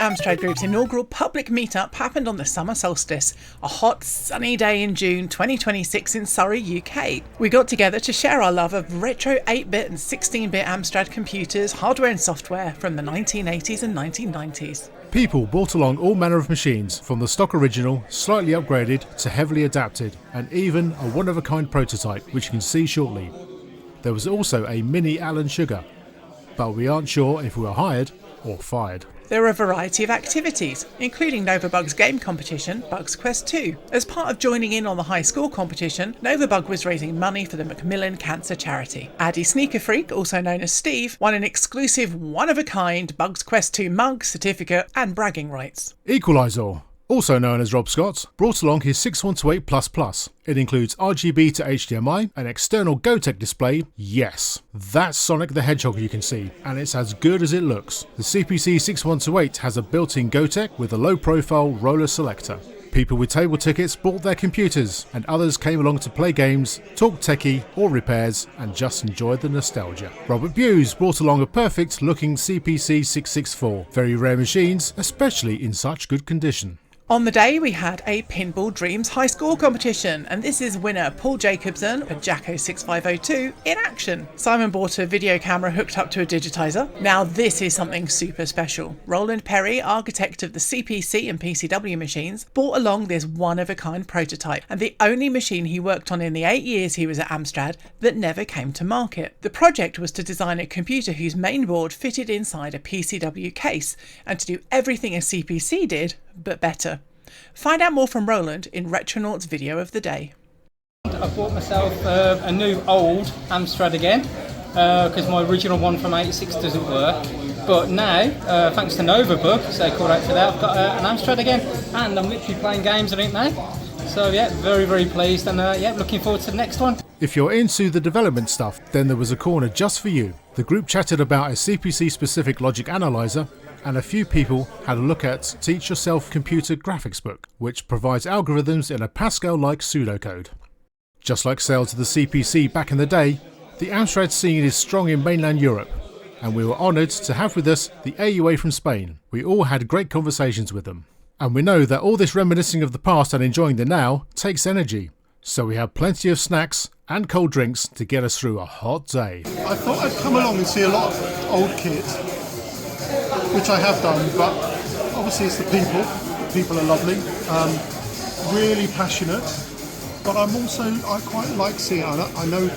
Amstrad Group's inaugural public meetup happened on the summer solstice, a hot, sunny day in June 2026 in Surrey, UK. We got together to share our love of retro 8-bit and 16-bit Amstrad computers, hardware and software from the 1980s and 1990s. People brought along all manner of machines, from the stock original, slightly upgraded to heavily adapted, and even a one-of-a-kind prototype, which you can see shortly. There was also a mini Alan Sugar, but we aren't sure if we were hired or fired. There were a variety of activities, including Novabug's game competition, Bugs Quest 2. As part of joining in on the high score competition, Novabug was raising money for the Macmillan Cancer Charity. Addy Sneaker Freak, also known as Steve, won an exclusive one-of-a-kind Bugs Quest 2 mug, certificate and bragging rights. Equalizer, also known as Rob Scott, brought along his 6128++. It includes RGB to HDMI, an external Gotek display, yes, that's Sonic the Hedgehog you can see, and it's as good as it looks. The CPC 6128 has a built-in Gotek with a low-profile roller selector. People with table tickets brought their computers, and others came along to play games, talk techie or repairs, and just enjoy the nostalgia. Robert Buse brought along a perfect-looking CPC 664, very rare machines, especially in such good condition. On the day, we had a Pinball Dreams high score competition, and this is winner Paul Jacobson, a Jacko 6502, in action. Simon bought a video camera hooked up to a digitizer. Now this is something super special. Roland Perry, architect of the CPC and PCW machines, brought along this one-of-a-kind prototype, and the only machine he worked on in the 8 years he was at Amstrad that never came to market. The project was to design a computer whose main board fitted inside a PCW case, and to do everything a CPC did, but better. Find out more from Roland in Retronauts video of the day. I bought myself a new old Amstrad again because my original one from '86 doesn't work. But now, thanks to Novabug, so they called out for that, I've got an Amstrad again, and I'm literally playing games on it now. So yeah, very, very pleased, and yeah, looking forward to the next one. If you're into the development stuff, then there was a corner just for you. The group chatted about a CPC-specific logic analyzer, and a few people had a look at Teach Yourself Computer Graphics book, which provides algorithms in a Pascal-like pseudocode. Just like sales of the CPC back in the day, the Amstrad scene is strong in mainland Europe, and we were honoured to have with us the AUA from Spain. We all had great conversations with them. And we know that all this reminiscing of the past and enjoying the now takes energy, so we have plenty of snacks and cold drinks to get us through a hot day. I thought I'd come along and see a lot of old kit, which I have done, but obviously it's the people. People are lovely, really passionate, but I quite like seeing, I know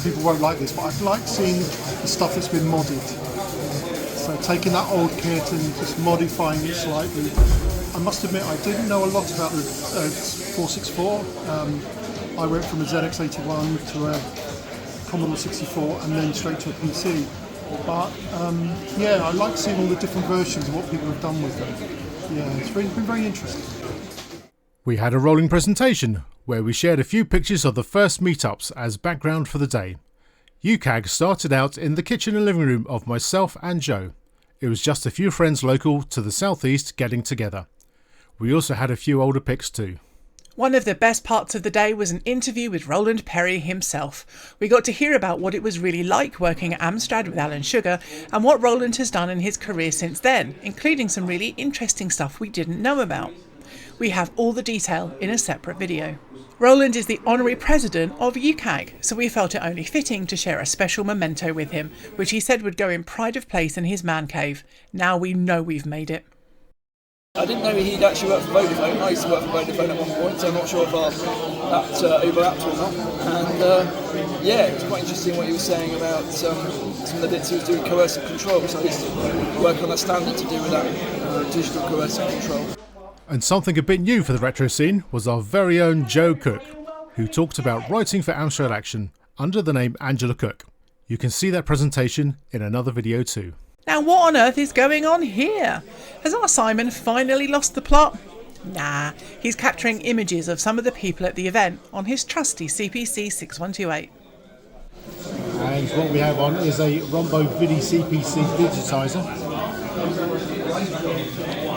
people won't like this, but I like seeing the stuff that's been modded. So taking that old kit and just modifying it slightly. I must admit I didn't know a lot about the 464. I went from a ZX81 to a Commodore 64 and then straight to a PC. But yeah, I like seeing all the different versions of what people have done with them. Yeah, it's been very interesting. We had a rolling presentation where we shared a few pictures of the first meetups as background for the day. UKAG started out in the kitchen and living room of myself and Joe. It was just a few friends local to the southeast getting together. We also had a few older pics too. One of the best parts of the day was an interview with Roland Perry himself. We got to hear about what it was really like working at Amstrad with Alan Sugar and what Roland has done in his career since then, including some really interesting stuff we didn't know about. We have all the detail in a separate video. Roland is the honorary president of UKAG, so we felt it only fitting to share a special memento with him, which he said would go in pride of place in his man cave. Now we know we've made it. I didn't know he'd actually worked for Vodafone. I used to work for Vodafone at one point, so I'm not sure if that overlapped or not. And yeah, it was quite interesting what he was saying about some of the bits he was doing coercive control. So I used to work on a standard to do with that digital coercive control. And something a bit new for the retro scene was our very own Joe Cook, who talked about writing for Amstrad Action under the name Angela Cook. You can see that presentation in another video too. Now what on earth is going on here? Has our Simon finally lost the plot? Nah, he's capturing images of some of the people at the event on his trusty CPC 6128. And what we have on is a Rombo Vidi CPC digitizer,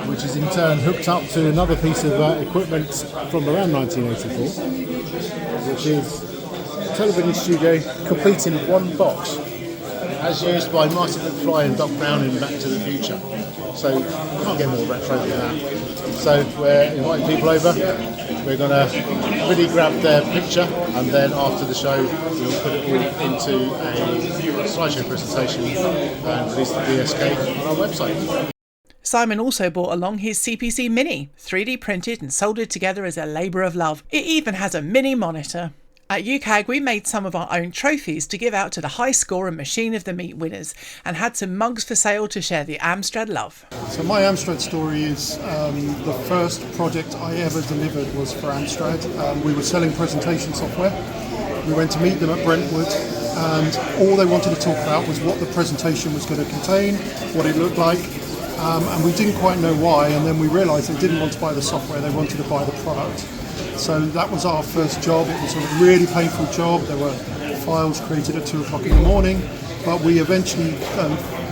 which is in turn hooked up to another piece of equipment from around 1984, which is a television studio complete in one box. as used by Marty McFly and Doc Brown in Back to the Future. So you can't get more retro than that. So we're inviting people over. We're going to really grab their picture, and then after the show we'll put it all into a slideshow presentation and release the BSK on our website. Simon also brought along his CPC Mini, 3D printed and soldered together as a labour of love. It even has a mini monitor. At UKAG we made some of our own trophies to give out to the high score and machine of the meet winners, and had some mugs for sale to share the Amstrad love. So my Amstrad story is the first project I ever delivered was for Amstrad. We were selling presentation software. We went to meet them at Brentwood, and all they wanted to talk about was what the presentation was going to contain, what it looked like. And we didn't quite know why, and then we realised they didn't want to buy the software, they wanted to buy the product. So that was our first job. It was a really painful job. There were files created at 2 o'clock in the morning, but we eventually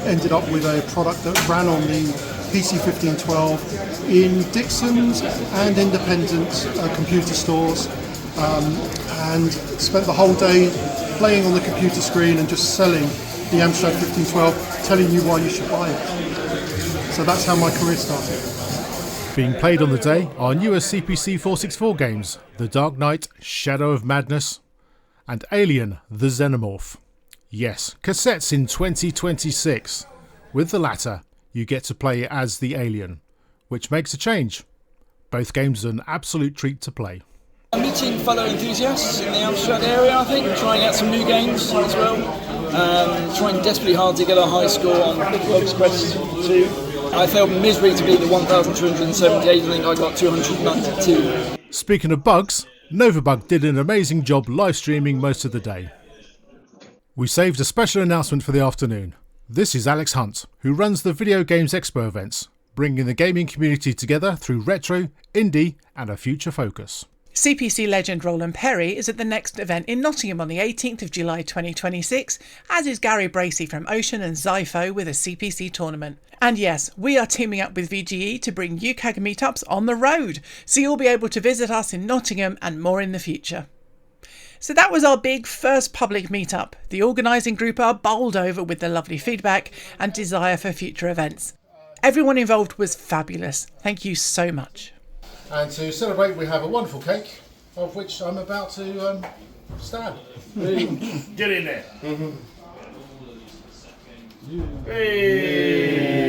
ended up with a product that ran on the PC 1512 in Dixon's and independent computer stores, and spent the whole day playing on the computer screen and just selling the Amstrad 1512, telling you why you should buy it. So that's how my career started. Being played on the day are newest CPC 464 games, The Dark Knight, Shadow of Madness, and Alien, The Xenomorph. Yes, cassettes in 2026. With the latter, you get to play as the alien, which makes a change. Both games are an absolute treat to play. I'm meeting fellow enthusiasts in the Amstrad area, I think, trying out some new games as well. Trying desperately hard to get a high score on Bugs Quest 2. I failed miserably to beat the 1,278, I think I got 292. Speaking of bugs, Novabug did an amazing job live streaming most of the day. We saved a special announcement for the afternoon. This is Alex Hunt, who runs the Video Games Expo events, bringing the gaming community together through retro, indie and a future focus. CPC legend Roland Perry is at the next event in Nottingham on the 18th of July 2026, as is Gary Bracey from Ocean and Zypho with a CPC tournament. And yes, we are teaming up with VGE to bring UKAG meetups on the road, so you'll be able to visit us in Nottingham and more in the future. So that was our big first public meetup. The organising group are bowled over with the lovely feedback and desire for future events. Everyone involved was fabulous. Thank you so much. And to celebrate, we have a wonderful cake, of which I'm about to stab. Get in there. Hey!